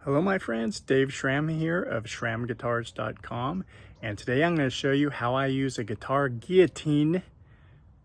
Hello my friends, Dave Schramm here of SchrammGuitars.com, and today I'm going to show you how I use a guitar guillotine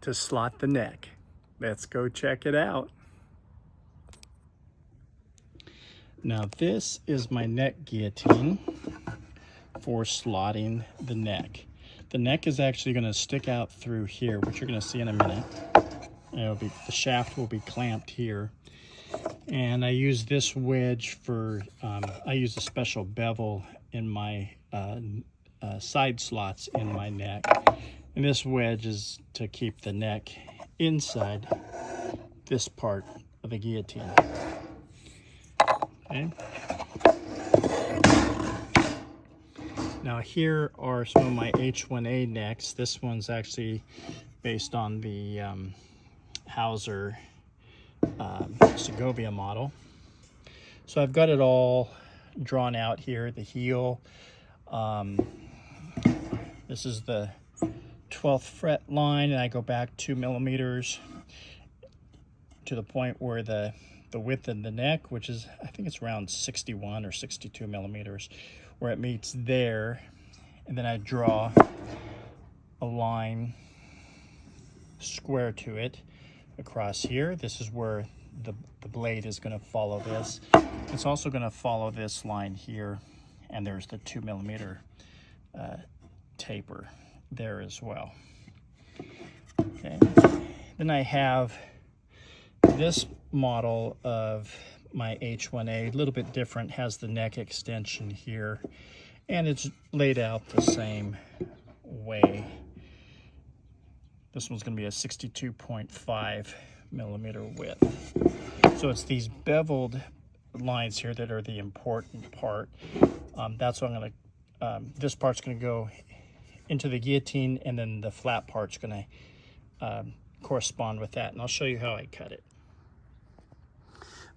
to slot the neck. Let's go check it out. Now this is my neck guillotine for slotting the neck. The neck is actually going to stick out through here, which you're going to see in a minute. The shaft will be clamped here. And I use this wedge for, I use a special bevel in my side slots in my neck. And this wedge is to keep the neck inside this part of the guillotine. Okay. Now here are some of my H1A necks. This one's actually based on the Hauser Segovia model. So I've got it all drawn out here. The heel, this is the 12th fret line, and I go back 2 millimeters to the point where the width of the neck, which is, I think it's around 61 or 62 millimeters, where it meets there. And then I draw a line square to it across here. This is where the blade is going to follow this. It's also going to follow this line here, and there's the 2 millimeter taper there as well. Okay. Then I have this model of my H1A, a little bit different, has the neck extension here, and it's laid out the same way. This one's going to be a 62.5 millimeter width. So it's these beveled lines here that are the important part. That's what I'm going to, this part's going to go into the guillotine, and then the flat part's going to correspond with that. And I'll show you how I cut it.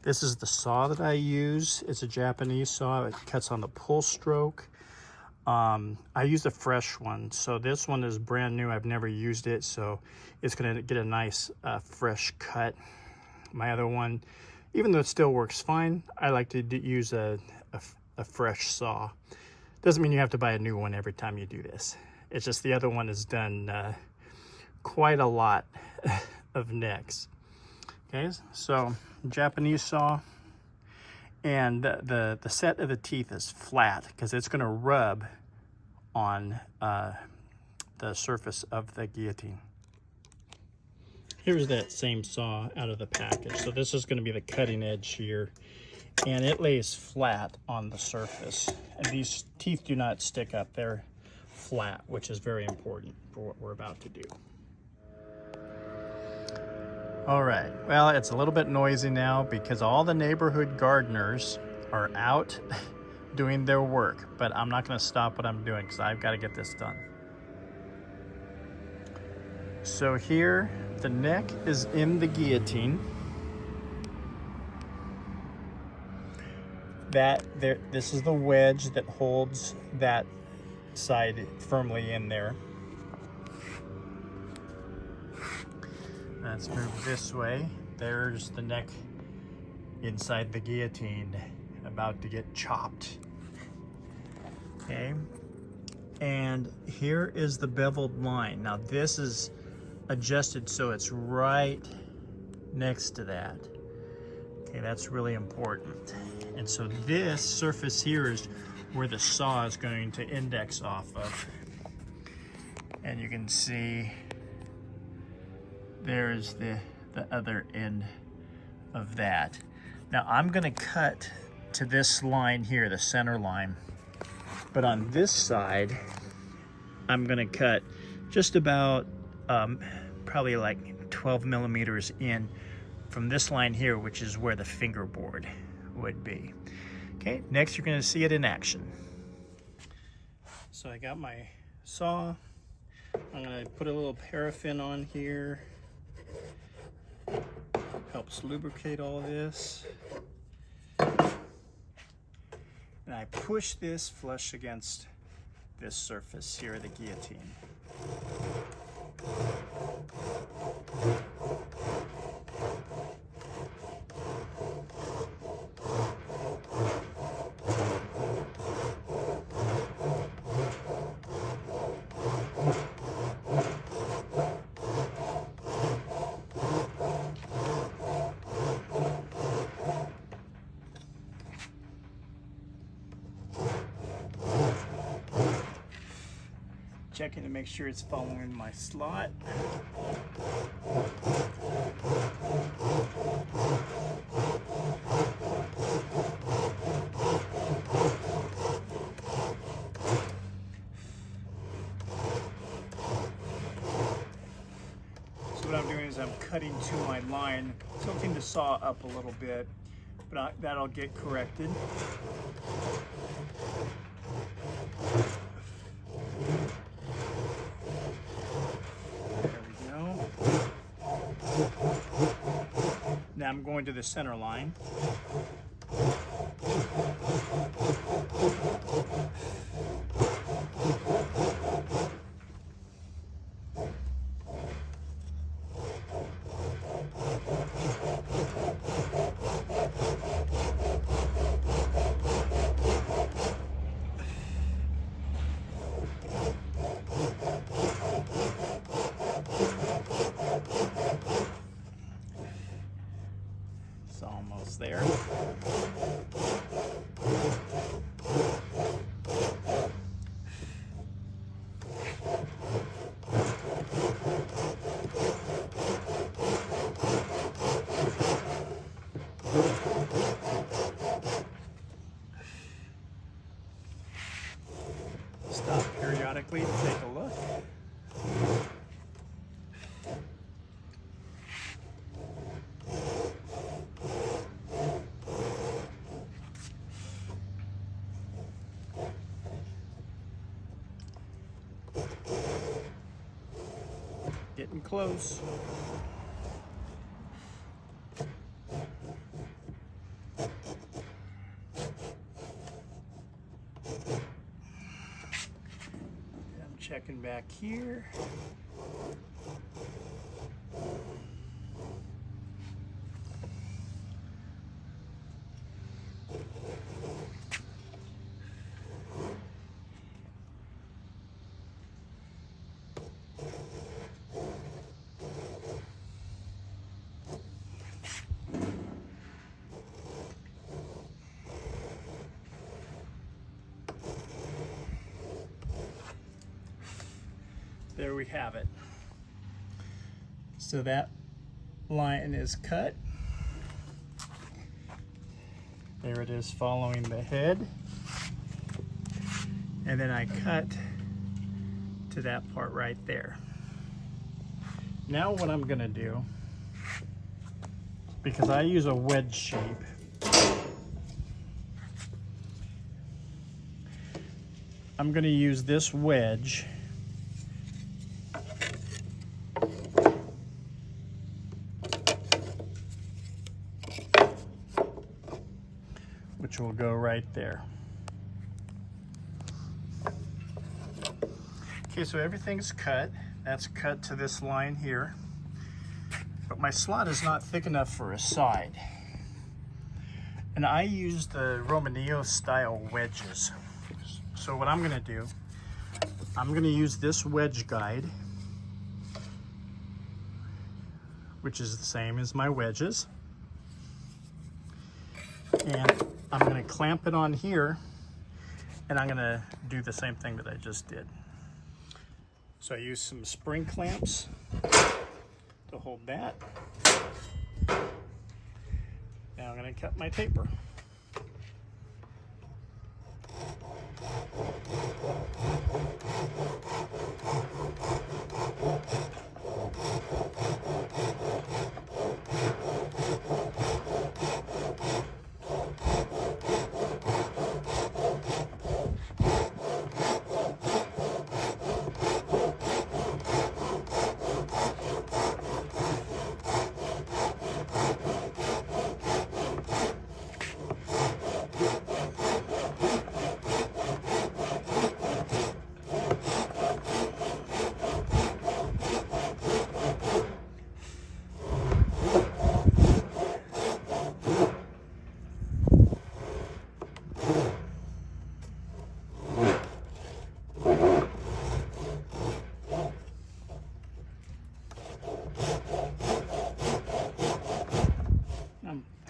This is the saw that I use. It's a Japanese saw. It cuts on the pull stroke. I use a fresh one, so this one is brand new. I've never used it, so it's going to get a nice fresh cut. My other one, even though it still works fine, I like to use a fresh saw. Doesn't mean you have to buy a new one every time you do this. It's just the other one has done quite a lot of necks. Okay, so Japanese saw, and the set of the teeth is flat because it's going to rub on the surface of the guillotine. Here's that same saw out of the package. So this is going to be the cutting edge here, and it lays flat on the surface. And these teeth do not stick up. They're flat, which is very important for what we're about to do. All right, well, it's a little bit noisy now because all the neighborhood gardeners are out doing their work, but I'm not going to stop what I'm doing because I've got to get this done. So here, the neck is in the guillotine. This is the wedge that holds that side firmly in there. Let's move this way. There's the neck inside the guillotine, about to get chopped. Okay, and here is the beveled line. Now this is adjusted so it's right next to that. Okay, that's really important. And so this surface here is where the saw is going to index off of. And you can see there's the other end of that. Now I'm going to cut to this line here, the center line. But on this side, I'm going to cut just about probably like 12 millimeters in from this line here, which is where the fingerboard would be. Okay, next you're going to see it in action. So I got my saw. I'm going to put a little paraffin on here. Helps lubricate all this. And I push this flush against this surface here of the guillotine. checking to make sure it's following my slot. So what I'm doing is I'm cutting to my line, tilting the saw up a little bit, but that'll get corrected. Now I'm going to the center line. It's almost there. Stop periodically to take a look. Getting close. I'm checking back here. There we have it. So that line is cut. There it is following the head. And then I cut to that part right there. Now what I'm gonna do, because I use a wedge shape, I'm gonna use this wedge which will go right there. Okay, so everything's cut. That's cut to this line here. But my slot is not thick enough for a side. And I use the Romanillo style wedges. So what I'm gonna do, I'm gonna use this wedge guide, which is the same as my wedges. And I'm going to clamp it on here, and I'm going to do the same thing that I just did. So I use some spring clamps to hold that. Now I'm going to cut my taper.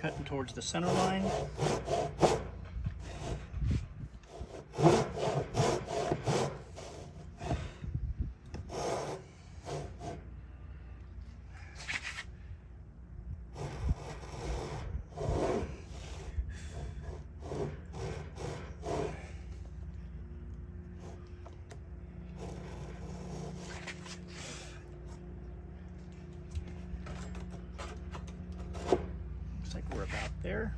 Cutting towards the center line. there.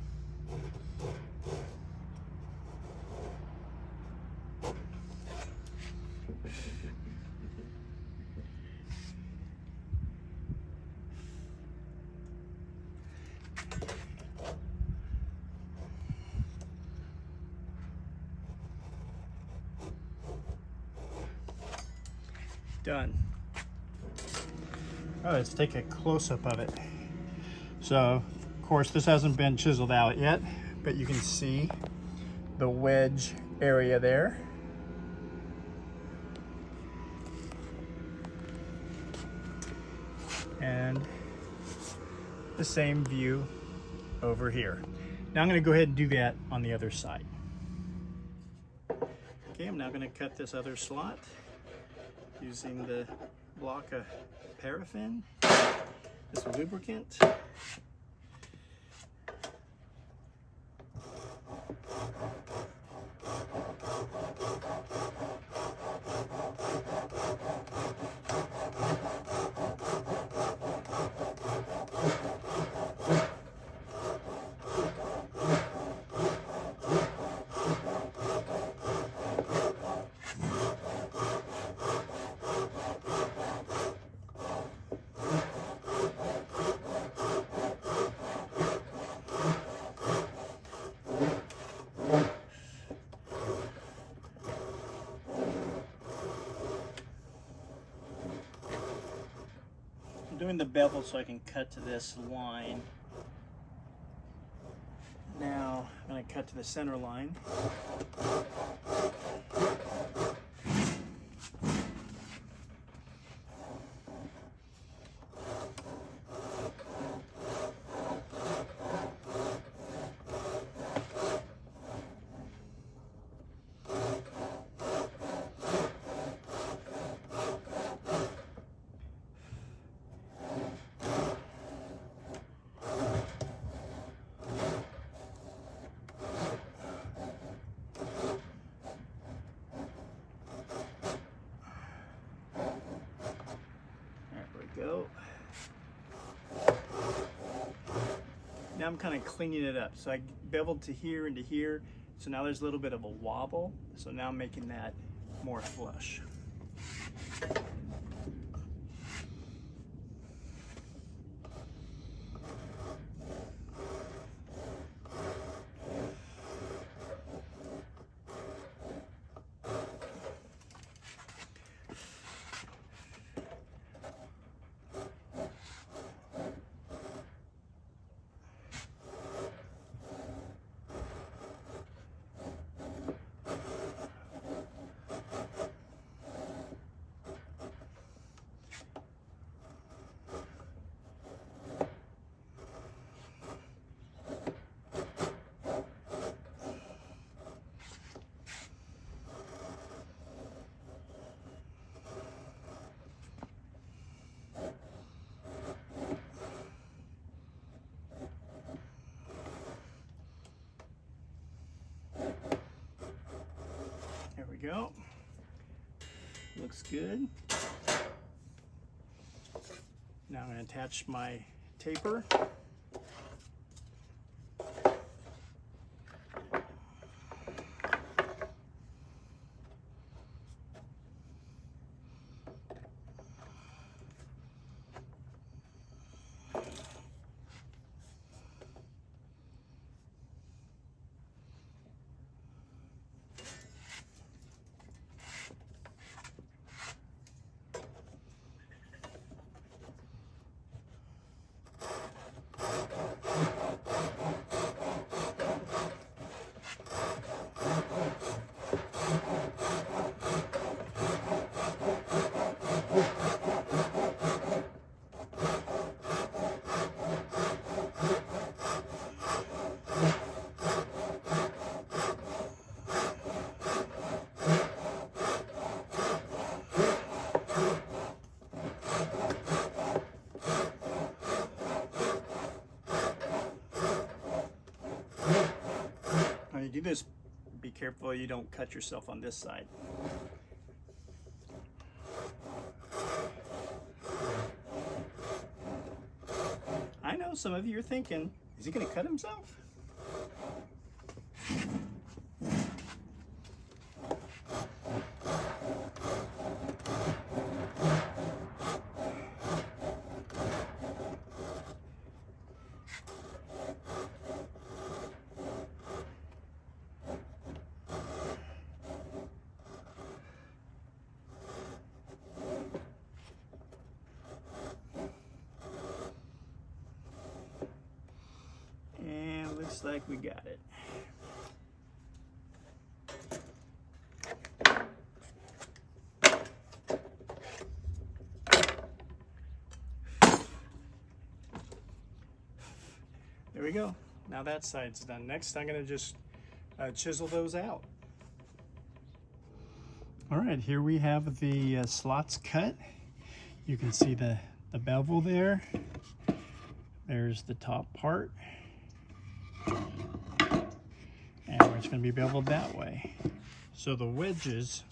Done. Oh, let's take a close-up of it. So, of course, this hasn't been chiseled out yet, but you can see the wedge area there. And the same view over here. Now I'm going to go ahead and do that on the other side. Okay, I'm now going to cut this other slot using the block of paraffin, this lubricant. Doing the bevel so I can cut to this line. Now I'm going to cut to the center line. Go. Now I'm kind of cleaning it up. So I beveled to here and to here. So now there's a little bit of a wobble. So now I'm making that more flush. There we go. Looks good. Now I'm going to attach my taper. When you do this, be careful you don't cut yourself on this side. I know some of you are thinking, is he going to cut himself? And looks like we got it. There we go. Now that side's done. Next, I'm gonna just chisel those out. All right, here we have the slots cut. You can see the bevel there. There's the top part. And it's gonna be beveled that way. So the wedges,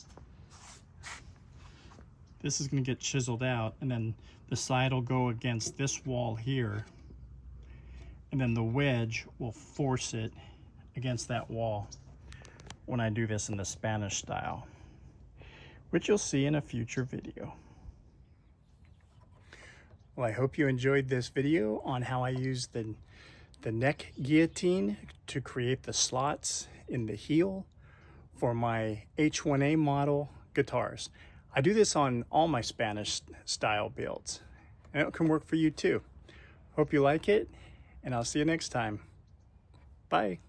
this is gonna get chiseled out, and then the side will go against this wall here, and then the wedge will force it against that wall when I do this in the Spanish style, which you'll see in a future video. Well, I hope you enjoyed this video on how I use the neck guillotine to create the slots in the heel for my H1A model guitars. I do this on all my Spanish style builds, and it can work for you too. Hope you like it, and I'll see you next time. Bye.